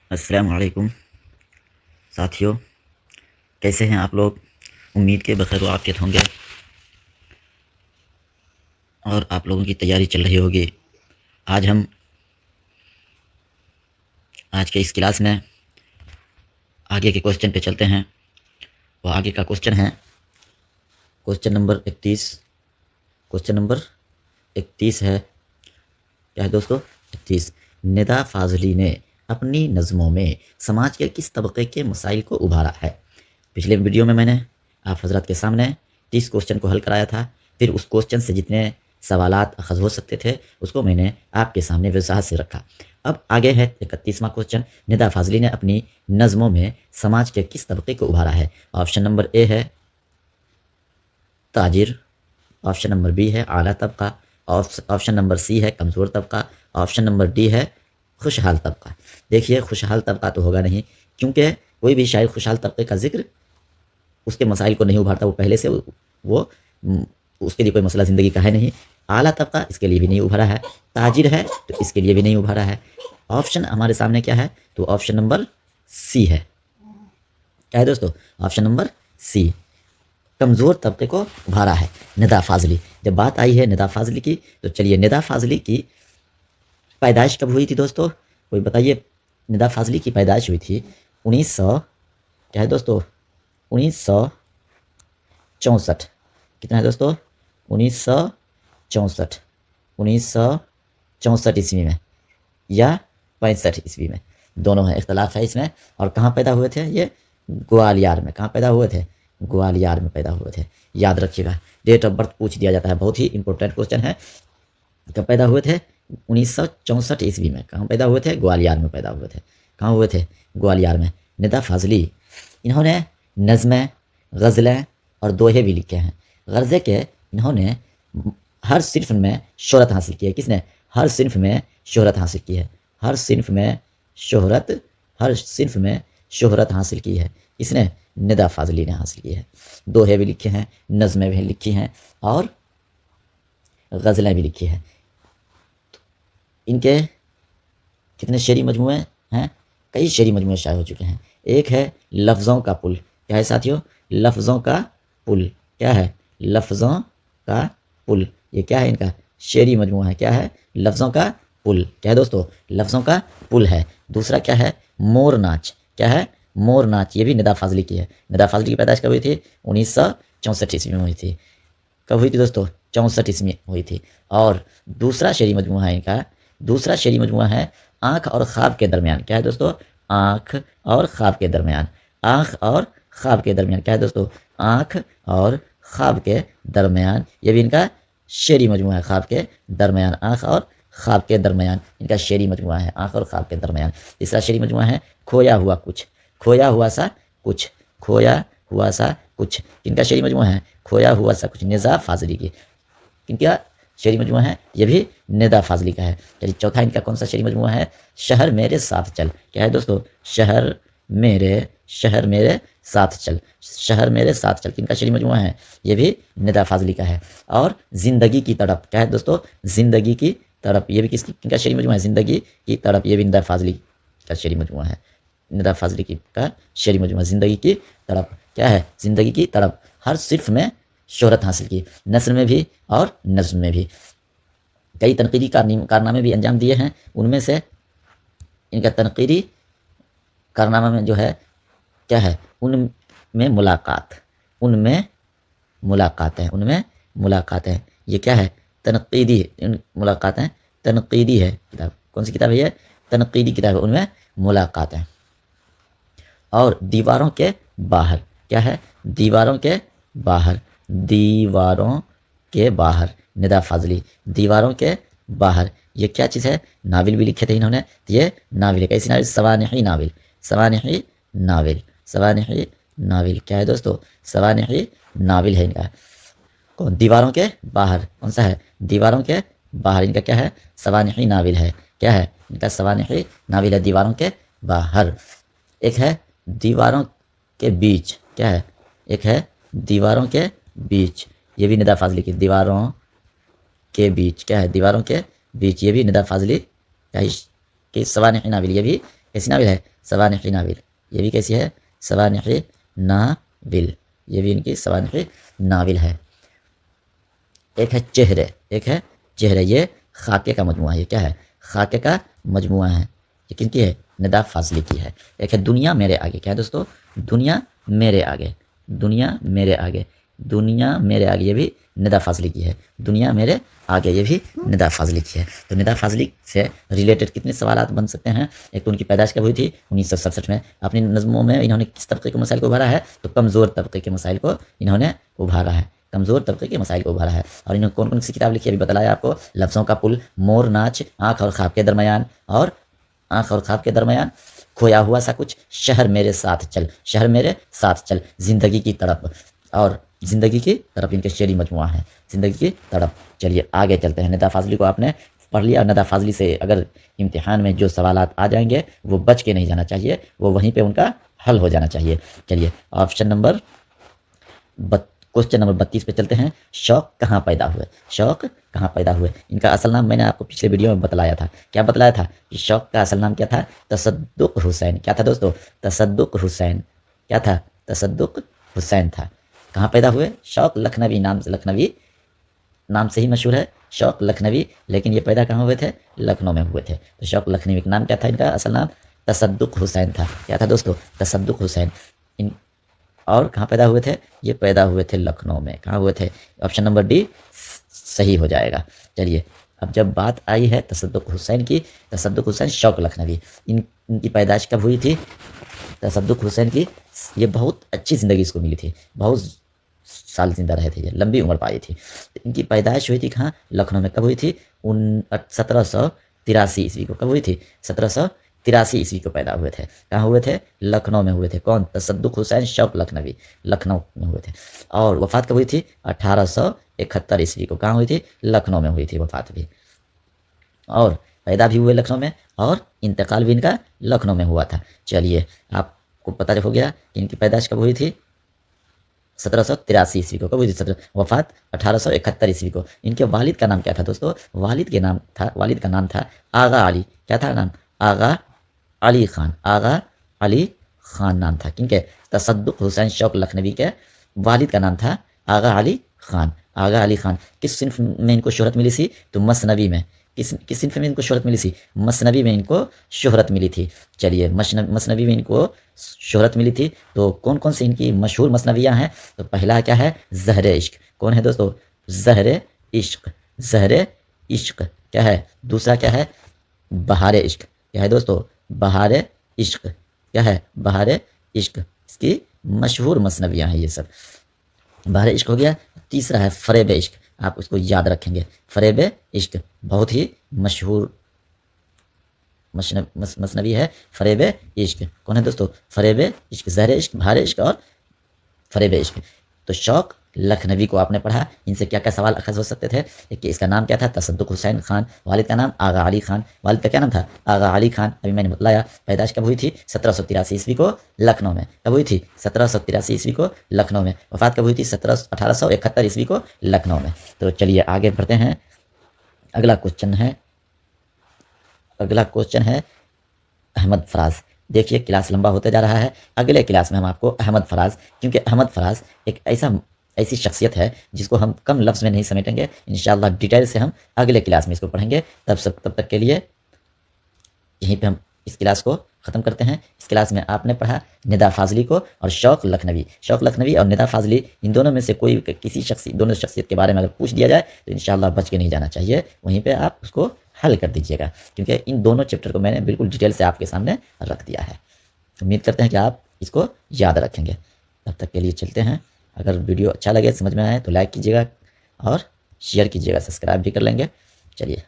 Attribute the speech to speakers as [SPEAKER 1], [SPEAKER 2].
[SPEAKER 1] السلام علیکم ساتھیوں، کیسے ہیں آپ لوگ؟ امید کے بخیر و عافیت ہوں گے اور آپ لوگوں کی تیاری چل رہی ہوگی۔ آج ہم آج کے اس کلاس میں آگے کے کوشچن پہ چلتے ہیں۔ وہ آگے کا کوشچن ہے کوشچن نمبر 31۔ کوشچن نمبر 31 ہے، کیا ہے دوستو؟ 31۔ ندا فاضلی نے اپنی نظموں میں سماج کے کس طبقے کے مسائل کو ابھارا ہے؟ پچھلے ویڈیو میں نے آپ حضرات کے سامنے 30 کوشچن کو حل کرایا تھا، پھر اس کوشچن سے جتنے سوالات اخذ ہو سکتے تھے اس کو میں نے آپ کے سامنے وضاحت سے رکھا۔ اب آگے ہے 31واں کوشچن۔ ندا فاضلی نے اپنی نظموں میں سماج کے کس طبقے کو ابھارا ہے؟ آپشن نمبر اے ہے تاجر، آپشن نمبر بی ہے اعلیٰ طبقہ، آپشن نمبر سی ہے کمزور طبقہ، آپشن نمبر ڈی ہے خوشحال طبقہ۔ دیکھیے خوشحال طبقہ تو ہوگا نہیں، کیونکہ کوئی بھی شاعر خوشحال طبقے کا ذکر اس کے مسائل کو نہیں ابھارتا، وہ پہلے سے وہ اس کے لیے کوئی مسئلہ زندگی کا ہے نہیں۔ اعلیٰ طبقہ اس کے لیے بھی نہیں ابھرا ہے، تاجر ہے تو اس کے لیے بھی نہیں ابھرا ہے۔ آپشن ہمارے سامنے کیا ہے؟ تو آپشن نمبر سی ہے۔ کیا ہے دوستو؟ آپشن نمبر سی، کمزور طبقے کو ابھارا ہے ندا فاضلی۔ جب بات آئی ہے ندا فاضلی کی تو چلیے، ندا فاضلی کی پیدائش کب ہوئی تھی دوستو؟ کوئی بتائیے۔ ندا فاضلی کی پیدائش ہوئی تھی 1900، کیا ہے دوستو؟ 1964۔ کتنا ہے دوستو؟ 1964۔ 1964 عیسوی میں یا 65 عیسوی میں، دونوں ہیں، اختلاف ہے اس میں۔ اور کہاں پیدا ہوئے تھے یہ؟ گوالیار میں۔ کہاں پیدا ہوئے تھے؟ گوالیار میں پیدا ہوئے تھے، یاد رکھیے گا۔ ڈیٹ آف برتھ پوچھ دیا جاتا ہے، بہت ہی امپورٹنٹ کوشچن ہے۔ کب پیدا ہوئے تھے؟ 1964 عیسوی میں۔ کہاں پیدا ہوئے تھے؟ گوالیار میں پیدا ہوئے تھے۔ کہاں ہوئے تھے؟ گوالیار میں۔ ندا فاضلی انہوں نے نظمیں، غزلیں اور دوہے بھی لکھے ہیں۔ غرضے کے انہوں نے ہر صنف میں شہرت حاصل کی ہے۔ کس نے؟ ہر صنف میں شہرت حاصل کی ہے۔ ہر صنف میں شہرت، ہر صنف میں شہرت حاصل کی ہے۔ اس نے ندا فاضلی نے حاصل کی ہے۔ دوہے بھی لکھے ہیں، نظمیں بھی لکھی ہیں اور غزلیں بھی لکھی ہیں۔ ان کے کتنے شعری مجموعے ہیں؟ کئی شعری مجموعے شائع ہو چکے ہیں۔ ایک ہے لفظوں کا پل، کیا ہے ساتھیوں؟ لفظوں کا پل۔ کیا ہے؟ لفظوں کا پل۔ یہ کیا ہے؟ ان کا شعری مجموعہ ہے۔ کیا ہے؟ لفظوں کا پل۔ کیا ہے دوستو؟ لفظوں کا پل ہے۔ دوسرا کیا ہے؟ مور ناچ۔ کیا ہے؟ مور ناچ۔ یہ بھی ندا فاضلی کی ہے۔ ندا فاضلی کی پیدائش کب ہوئی تھی؟ 1964 عیسوی میں ہوئی تھی۔ کب ہوئی تھی دوستو؟ 64 عیسوی میں ہوئی تھی۔ اور دوسرا شعری مجموعہ ہے ان کا، دوسرا شعری مجموعہ ہے آنکھ اور خواب کے درمیان۔ کیا ہے دوستو؟ آنکھ اور خواب کے درمیان۔ آنکھ اور خواب کے درمیان۔ کیا ہے دوستو؟ آنکھ اور خواب کے درمیان۔ یہ بھی ان کا شعری مجموعہ ہے، خواب کے درمیان، آنکھ اور خواب کے درمیان ان کا شعری مجموعہ ہے، آنکھ اور خواب کے درمیان۔ تیسرا شعری مجموعہ ہے کھویا ہوا کچھ، کھویا ہوا سا کچھ، کھویا ہوا سا کچھ۔ ان کا شعری مجموعہ ہے کھویا ہوا سا کچھ، ندا فاضلی کی۔ ان کا شعری مجموعہ ہے، یہ بھی ندا فاضلی کا ہے۔ چلیے چوتھا ان کا کون سا شعری مجموعہ ہے؟ شہر میرے ساتھ چل۔ کیا ہے دوستو؟ شہر میرے ساتھ چل، شہر میرے ساتھ چل۔ ان کا شعری مجموعہ ہے، یہ بھی ندا فاضلی کا ہے۔ اور زندگی کی تڑپ۔ کیا ہے دوستو؟ زندگی کی تڑپ۔ یہ بھی کس کی؟ ان کا شعری مجموعہ ہے، زندگی کی تڑپ۔ یہ بھی ندا فاضلی کا شعری مجموعہ ہے، ندا فاضلی کا شعری مجموعہ زندگی کی تڑپ۔ کیا ہے؟ زندگی کی تڑپ۔ ہر صنف میں شہرت حاصل کی، نثر میں بھی اور نظم میں بھی۔ کئی تنقیدی کارنامے بھی انجام دیے ہیں۔ ان میں سے ان کا تنقیدی کارنامہ میں جو ہے کیا ہے؟ ان میں ملاقات، ان میں ملاقات ہیں، ان میں ملاقات ہیں۔ یہ کیا ہے؟ تنقیدی ملاقات ہیں، تنقیدی ہے کتاب۔ کون سی کتاب ہے یہ؟ تنقیدی کتاب ہے، ان میں ملاقات ہیں۔ اور دیواروں کے باہر۔ کیا ہے؟ دیواروں کے باہر، دیواروں کے باہر، ندا فاضلی۔ دیواروں کے باہر یہ کیا چیز ہے؟ ناول بھی لکھے تھے انہوں نے۔ یہ ناول ہے، کیسی ناول؟ سوانحی ناول، سوانحی ناول، سوانحی ناول۔ کیا ہے دوستو؟ سوانحی ناول ہے ان کا۔ کون؟ دیواروں کے باہر۔ کون سا ہے؟ دیواروں کے باہر۔ ان کا کیا ہے؟ سوانحی ناول ہے۔ کیا ہے؟ ان کا سوانحی ناول ہے، دیواروں کے باہر۔ ایک ہے دیواروں کے بیچ۔ کیا ہے؟ ایک ہے دیواروں کے بیچ، یہ بھی ندا فاضلی کی، دیواروں کے بیچ۔ کیا ہے؟ دیواروں کے بیچ، یہ بھی ندا فاضلی کی سوانحی ناول، یہ بھی कैसी नाविल है, सवानिक़ी नाविल। ये भी कैसी है, सवानिक़ी नाविल, ये भी इनकी सवानिक़ी नाविल है। एक है चेहरे, एक है चेहरे, ये खाके का मजमुआ है। ये क्या है, खाके का मजमुआ है। ये किनकी है, निदा फाजली की है। एक है दुनिया मेरे आगे, क्या है दोस्तों, दुनिया मेरे आगे, दुनिया मेरे आगे, दुनिया मेरे आगे, ये भी निदा फाजली की है। दुनिया मेरे आगे, ये भी निदा फाजली की है। तो निदा फाजली से रिलेटेड कितने सवालात बन सकते हैं। एक तो उनकी पैदाइश कब हुई थी, 1967 में। अपनी नज़मों में इन्होंने किस तबके के मसाइल को उभारा है, तो कमज़ोर तबके के मसाइल को इन्होंने उभारा है, कमज़ोर तबके के मसाइल को उभारा है। और इन्होंने कौन कौन सी किताब लिखी, अभी बताया आपको, लफ्ज़ों का पुल, मोर नाच, आँख और ख्वाब के दरमियान, और आँख और ख्वाब के दरमियान, खोया हुआ सा कुछ, शहर मेरे साथ चल, शहर मेरे साथ चल, ज़िंदगी की तड़प, और ज़िंदगी की तरफ इनके शेरी मजमुआ है, ज़िंदगी की तरफ। चलिए आगे चलते हैं। निदा फाजली को आपने पढ़ लिया। निदा फाजली से अगर इम्तिहान में जो सवालात आ जाएंगे वो बच के नहीं जाना चाहिए, वो वहीं पे उनका हल हो जाना चाहिए। चलिए क्वेश्चन नंबर 32 पे चलते हैं। शौक कहाँ पैदा हुए, शौक कहाँ पैदा हुए। इनका असल नाम मैंने आपको पिछले वीडियो में बतलाया था। क्या बतलाया था कि शौक का असल नाम क्या था, तसद्दुक़ हुसैन। क्या था दोस्तों, तसद्दुक़ हुसैन। क्या था, तसद्दुक़ हुसैन था। कहाँ पैदा हुए, शौक लखनवी नाम से, लखनवी नाम से ही मशहूर है शौक लखनवी, लेकिन ये पैदा कहाँ हुए थे, लखनऊ में हुए थे। तो शौक लखनवी का नाम क्या था, इनका असल नाम तसद्दुक़ हुसैन था। क्या था दोस्तों, तसद्दुक़ हुसैन। इन और कहाँ पैदा हुए थे, ये पैदा हुए थे लखनऊ में। कहाँ हुए थे, ऑप्शन नंबर डी सही हो जाएगा। चलिए अब जब बात आई है तसद्दुक़ हुसैन की, तसद्दुक़ हुसैन शौक लखनवी, इनकी पैदाइश कब हुई थी, तसद्दुक़ हुसैन की, ये बहुत अच्छी ज़िंदगी इसको मिली थी, बहुत साल जिंदा रहे थे, ये लंबी उम्र पाई थी। इनकी पैदाइश हुई थी कहाँ, लखनऊ में। कब हुई थी, 1783 ईस्वी को। कब हुई थी, 1783 ईस्वी को पैदा हुए थे। कहाँ हुए थे, लखनऊ में हुए थे। कौन, तसद्दुक़ हुसैन शौक लखनवी, लखनऊ में हुए थे। और वफ़ात कब हुई थी, 1871 ईस्वी को। कहाँ हुई थी, लखनऊ में हुई थी वफ़ात भी। और पैदा भी हुए लखनऊ में, और इंतकाल भी इनका लखनऊ में हुआ था। चलिए आपको पता हो गया कि इनकी पैदाइश कब हुई थी, 1783 ईस्वी को। कब हुई थी, वफ़ात 1871 ईस्वी को। इनके वालिद का नाम क्या था दोस्तों, वालिद का नाम था आगा अली। क्या था नाम, आगा अली खान, आगा अली खान नाम था। किनके, तसद्दुक़ हुसैन शौक लखनवी के वालिद का नाम था आगा अली खान। आगा अली खान किस सिन्फ में इनको शोहरत मिली थी, तो मसनवी में। किस सिन्फ में इनको शोहरत मिली थी, मसनवी में इनको शोहरत मिली थी। चलिए मसनवी में इनको शोहरत मिली थी। तो कौन कौन सी इनकी मशहूर मसनवियाँ हैं, तो पहला क्या है, ज़हरे इश्क। कौन है दोस्तों, ज़हरे इश्क, ज़हरे इश्क क्या है। दूसरा क्या है, बहारे इश्क। क्या है दोस्तों, बहारे इश्क। क्या है, बहारे इश्क। इसकी मशहूर मसनवियाँ हैं ये सब। बहारे इश्क हो गया। तीसरा है फ़रेब इश्क, आप उसको याद रखेंगे। फ़रेब इश्क बहुत ही मशहूर मसनवी है, फ़रेब इश्क। कौन है दोस्तों, फ़रेब इश्क, ज़हरे इश्क, बहारे इश्क और फ़रेब इश्क। तो शौक लखनवी को आपने पढ़ा। इनसे क्या क्या सवाल अखज़ हो सकते थे, कि इसका नाम क्या था, तसद्दुक़ हुसैन खान, वालिद का नाम आगा अली खान। वालिद का क्या नाम था, आगा अली खान। अभी मैंने बतलाया। पैदाइश कब हुई थी, 1783 ईस्वी को लखनऊ में। कब हुई थी, 1783 ईस्वी को लखनऊ में। वफ़ात कब हुई थी, 1871 ईस्वी को लखनऊ में। तो चलिए आगे बढ़ते हैं। अगला क्वेश्चन है अहमद फराज। देखिए क्लास लंबा होते जा रहा है। अगले क्लास में हम आपको अहमद फराज, क्योंकि अहमद फराज एक ऐसी शख्सियत है जिसको हम कम लफ्ज़ में नहीं समेटेंगे। इंशाअल्लाह डिटेल से हम अगले क्लास में इसको पढ़ेंगे। तब तक के लिए यहीं पे हम इस क्लास को ख़त्म करते हैं। इस क्लास में आपने पढ़ा निदा फाजली को और शौक लखनवी और निदा फाजली, इन दोनों में से कोई दोनों शख्सियत के बारे में अगर पूछ दिया जाए तो इंशाअल्लाह बच के नहीं जाना चाहिए, वहीं पे आप उसको हल कर दीजिएगा, क्योंकि इन दोनों चैप्टर को मैंने बिल्कुल डिटेल से आपके सामने रख दिया है। उम्मीद करते हैं कि आप इसको याद रखेंगे। तब तक के लिए चलते हैं। अगर वीडियो अच्छा लगे, समझ में आए तो लाइक कीजिएगा और शेयर कीजिएगा, सब्सक्राइब भी कर लेंगे। चलिए।